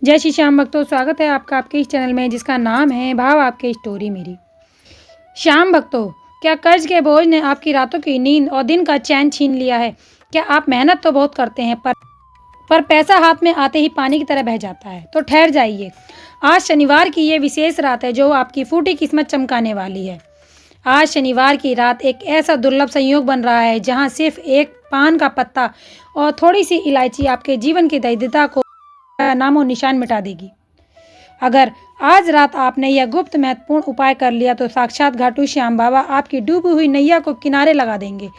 जय श्री श्याम भक्तों, स्वागत है आपका आपके इस चैनल में जिसका नाम है भाव आपके स्टोरी मेरी। श्याम भक्तों, क्या कर्ज के बोझ ने आपकी रातों की नींद और दिन का चैन छीन लिया है? क्या आप मेहनत तो बहुत करते हैं पर पैसा हाथ में आते ही पानी की तरह बह जाता है? तो ठहर जाइए, आज शनिवार की ये विशेष रात है जो आपकी फूटी किस्मत चमकाने वाली है। आज शनिवार की रात एक ऐसा दुर्लभ संयोग बन रहा है जहाँ सिर्फ एक पान का पत्ता और थोड़ी सी इलायची आपके जीवन की दरिद्रता को नामो निशान मिटा देगी। अगर आज रात आपने यह गुप्त महत्वपूर्ण उपाय कर लिया तो साक्षात घाटू श्याम बाबा आपकी डूबी हुई नैया को किनारे लगा देंगे।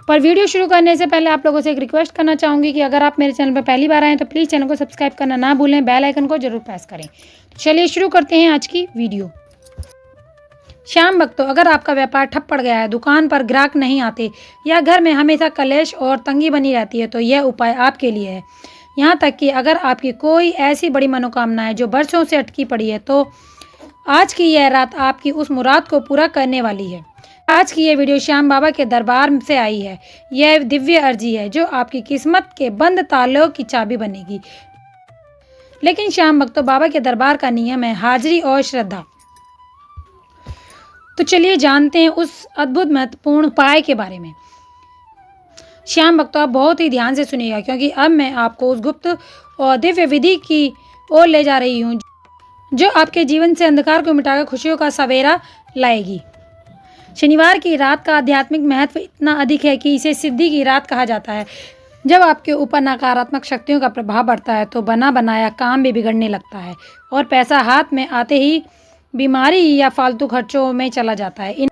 पर वीडियो शुरू करने से पहले आप लोगों से एक रिक्वेस्ट करना चाहूँगी कि अगर आप मेरे चैनल पर पहली बार आए तो प्लीज़ चैनल को सब्सक्राइब करना ना भूलें, बेल आइकन को जरूर प्रेस करें। चलिए शुरू करते हैं आज की वीडियो। श्याम भक्तों, अगर आपका व्यापार ठप पड़ गया है, दुकान पर ग्राहक नहीं आते या घर में हमेशा कलेश और तंगी बनी रहती है तो यह उपाय आपके लिए है। यहाँ तक कि अगर आपकी कोई ऐसी बड़ी मनोकामना है जो वर्षों से अटकी पड़ी है तो आज की यह रात आपकी उस मुराद को पूरा करने वाली है। आज की यह वीडियो श्याम बाबा के दरबार से आई है। यह दिव्य अर्जी है जो आपकी किस्मत के बंद तालों की चाबी बनेगी। लेकिन श्याम भक्तों, बाबा के दरबार का नियम है हाजिरी और श्रद्धा। तो चलिए जानते हैं उस अद्भुत महत्वपूर्ण उपाय के बारे में। श्याम भक्तों, आप बहुत ही ध्यान से सुनिएगा क्योंकि अब मैं आपको उस गुप्त और दिव्य विधि की ओर ले जा रही हूँ जो आपके जीवन से अंधकार को मिटाकर खुशियों का सवेरा लाएगी। शनिवार की रात का आध्यात्मिक महत्व इतना अधिक है कि इसे सिद्धि की रात कहा जाता है। जब आपके ऊपर नकारात्मक शक्तियों का प्रभाव बढ़ता है तो बना बनाया काम भी बिगड़ने लगता है और पैसा हाथ में आते ही बीमारी या फालतू खर्चों में चला जाता है।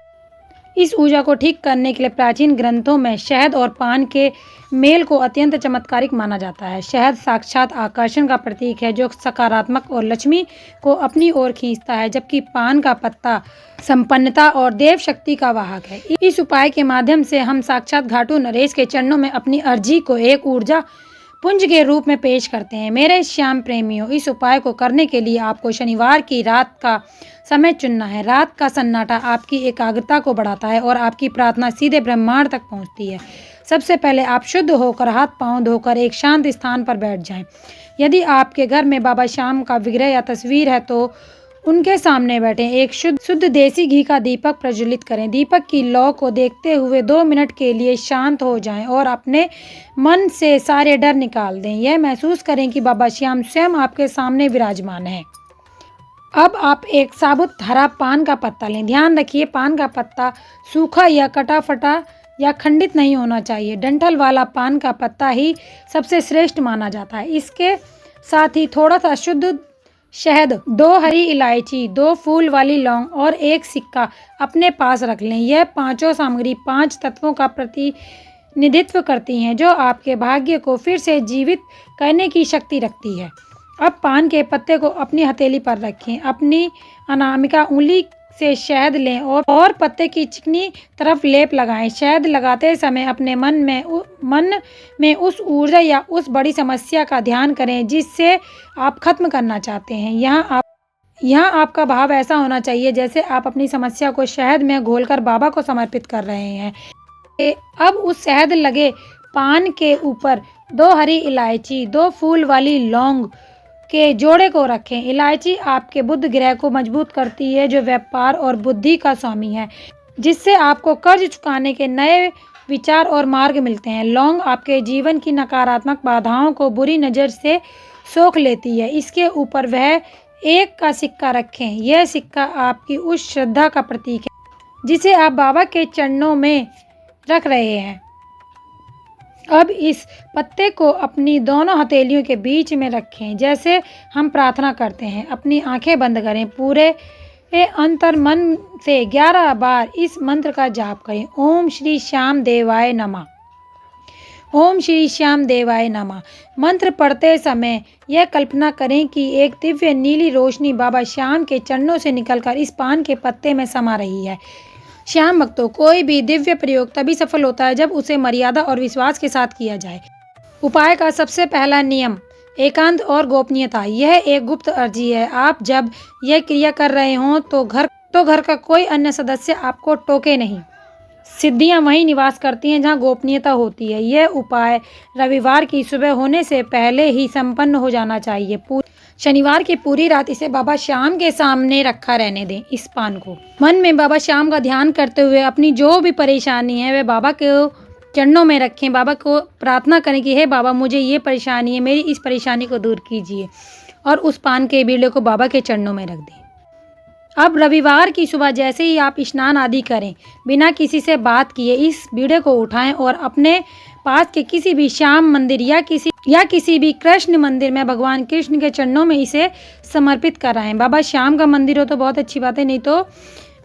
इस ऊर्जा को ठीक करने के लिए प्राचीन ग्रंथों में शहद और पान के मेल को अत्यंत चमत्कारिक माना जाता है। शहद साक्षात आकर्षण का प्रतीक है जो सकारात्मक और लक्ष्मी को अपनी ओर खींचता है, जबकि पान का पत्ता संपन्नता और देव शक्ति का वाहक है। इस उपाय के माध्यम से हम साक्षात घाटू नरेश के चरणों में अपनी अर्जी को एक ऊर्जा पुंज के रूप में पेश करते हैं। मेरे श्याम प्रेमियों, इस उपाय को करने के लिए आपको शनिवार की रात का समय चुनना है। रात का सन्नाटा आपकी एकाग्रता को बढ़ाता है और आपकी प्रार्थना सीधे ब्रह्मांड तक पहुंचती है। सबसे पहले आप शुद्ध होकर हाथ पांव धोकर एक शांत स्थान पर बैठ जाएं। यदि आपके घर में बाबा श्याम का विग्रह या तस्वीर है तो उनके सामने बैठें। एक शुद्ध देसी घी का दीपक प्रज्वलित करें। दीपक की लौ को देखते हुए 2 मिनट के लिए शांत हो जाएं और अपने मन से सारे डर निकाल दें। यह महसूस करें कि बाबा श्याम स्वयं आपके सामने विराजमान है। अब आप एक साबुत हरा पान का पत्ता लें। ध्यान रखिए, पान का पत्ता सूखा या कटा फटा या खंडित नहीं होना चाहिए। डंठल वाला पान का पत्ता ही सबसे श्रेष्ठ माना जाता है। इसके साथ ही थोड़ा सा शुद्ध शहद, 2 हरी इलायची, 2 फूल वाली लौंग और 1 सिक्का अपने पास रख लें। यह पांचों सामग्री 5 तत्वों का प्रतिनिधित्व करती हैं जो आपके भाग्य को फिर से जीवित करने की शक्ति रखती है। अब पान के पत्ते को अपनी हथेली पर रखें। अपनी अनामिका उंगली से शहद लें और पत्ते की चिकनी तरफ लेप लगाएं। शहद लगाते समय अपने मन में उस ऊर्जा या उस बड़ी समस्या का ध्यान करें जिससे आप खत्म करना चाहते हैं। यहाँ आपका भाव ऐसा होना चाहिए जैसे आप अपनी समस्या को शहद में घोलकर बाबा को समर्पित कर रहे हैं। अब उस शहद लगे पान के ऊपर 2 हरी इलायची, 2 फूल वाली लौंग के जोड़े को रखें। इलायची आपके बुध ग्रह को मजबूत करती है जो व्यापार और बुद्धि का स्वामी है, जिससे आपको कर्ज चुकाने के नए विचार और मार्ग मिलते हैं। लौंग आपके जीवन की नकारात्मक बाधाओं को बुरी नज़र से सोख लेती है। इसके ऊपर वह 1 का सिक्का रखें। यह सिक्का आपकी उस श्रद्धा का प्रतीक है जिसे आप बाबा के चरणों में रख रहे हैं। अब इस पत्ते को अपनी दोनों हथेलियों के बीच में रखें जैसे हम प्रार्थना करते हैं। अपनी आंखें बंद करें। पूरे अंतर मन से 11 बार इस मंत्र का जाप करें। ओम श्री श्याम देवाय नमः। ओम श्री श्याम देवाय नमः। मंत्र पढ़ते समय यह कल्पना करें कि एक दिव्य नीली रोशनी बाबा श्याम के चरणों से निकलकर इस पान के पत्ते में समा रही है। श्याम भक्तों, कोई भी दिव्य प्रयोग तभी सफल होता है जब उसे मर्यादा और विश्वास के साथ किया जाए। उपाय का सबसे पहला नियम एकांत और गोपनीयता। यह एक गुप्त अर्जी है। आप जब यह क्रिया कर रहे हों तो घर का कोई अन्य सदस्य आपको टोके नहीं। सिद्धियां वहीं निवास करती हैं जहां गोपनीयता होती है। यह उपाय रविवार की सुबह होने से पहले ही संपन्न हो जाना चाहिए। शनिवार की पूरी रात इसे बाबा श्याम के सामने रखा रहने दें। इस पान को मन में बाबा श्याम का ध्यान करते हुए अपनी जो भी परेशानी है वह बाबा के चरणों में रखें। बाबा को प्रार्थना करें कि हे बाबा, मुझे ये परेशानी है, मेरी इस परेशानी को दूर कीजिए, और उस पान के बीड़े को बाबा के चरणों में रख दें। अब रविवार की सुबह जैसे ही आप स्नान आदि करें, बिना किसी से बात किए इस बीड़े को उठाएं और अपने पास के किसी भी श्याम मंदिर या किसी भी कृष्ण मंदिर में भगवान कृष्ण के चरणों में इसे समर्पित कराएं। बाबा श्याम का मंदिर हो तो बहुत अच्छी बात है, नहीं तो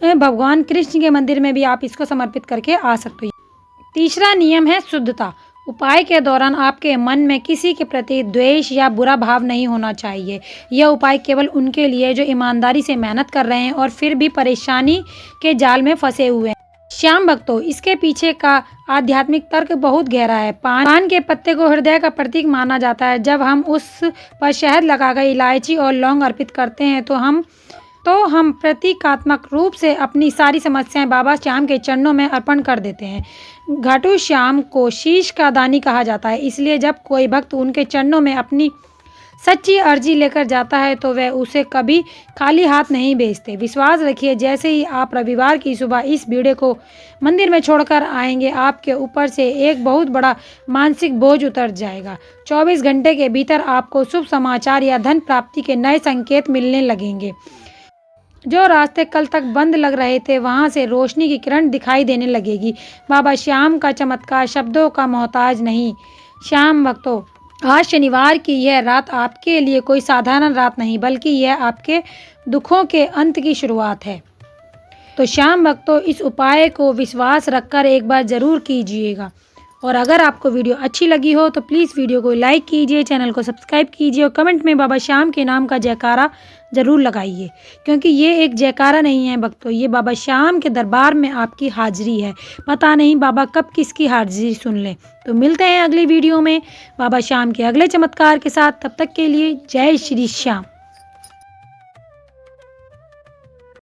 भगवान कृष्ण के मंदिर में भी आप इसको समर्पित करके आ सकते हो। तीसरा नियम है शुद्धता। उपाय के दौरान आपके मन में किसी के प्रति द्वेष या बुरा भाव नहीं होना चाहिए। यह उपाय केवल उनके लिए जो ईमानदारी से मेहनत कर रहे हैं और फिर भी परेशानी के जाल में फंसे हुए हैं। श्याम भक्तों, इसके पीछे का आध्यात्मिक तर्क बहुत गहरा है। पान के पत्ते को हृदय का प्रतीक माना जाता है। जब हम उस पर शहद लगाकर इलायची और लौंग अर्पित करते हैं तो हम प्रतीकात्मक रूप से अपनी सारी समस्याएं बाबा श्याम के चरणों में अर्पण कर देते हैं। घाटू श्याम को शीश का दानी कहा जाता है, इसलिए जब कोई भक्त उनके चरणों में अपनी सच्ची अर्जी लेकर जाता है तो वह उसे कभी खाली हाथ नहीं भेजते। विश्वास रखिए, जैसे ही आप रविवार की सुबह इस बीड़े को मंदिर में छोड़कर आएंगे, आपके ऊपर से एक बहुत बड़ा मानसिक बोझ उतर जाएगा। 24 घंटे के भीतर आपको शुभ समाचार या धन प्राप्ति के नए संकेत मिलने लगेंगे। जो रास्ते कल तक बंद लग रहे थे वहां से रोशनी की किरण दिखाई देने लगेगी। बाबा श्याम का चमत्कार शब्दों का मोहताज नहीं। श्याम भक्तों, आज शनिवार की यह रात आपके लिए कोई साधारण रात नहीं, बल्कि यह आपके दुखों के अंत की शुरुआत है। तो श्याम भक्तों, इस उपाय को विश्वास रखकर एक बार ज़रूर कीजिएगा। और अगर आपको वीडियो अच्छी लगी हो तो प्लीज़ वीडियो को लाइक कीजिए, चैनल को सब्सक्राइब कीजिए और कमेंट में बाबा श्याम के नाम का जयकारा ज़रूर लगाइए, क्योंकि ये एक जयकारा नहीं है भक्तों, ये बाबा श्याम के दरबार में आपकी हाजिरी है। पता नहीं बाबा कब किसकी हाजिरी सुन लें। तो मिलते हैं अगली वीडियो में बाबा श्याम के अगले चमत्कार के साथ। तब तक के लिए जय श्री श्याम।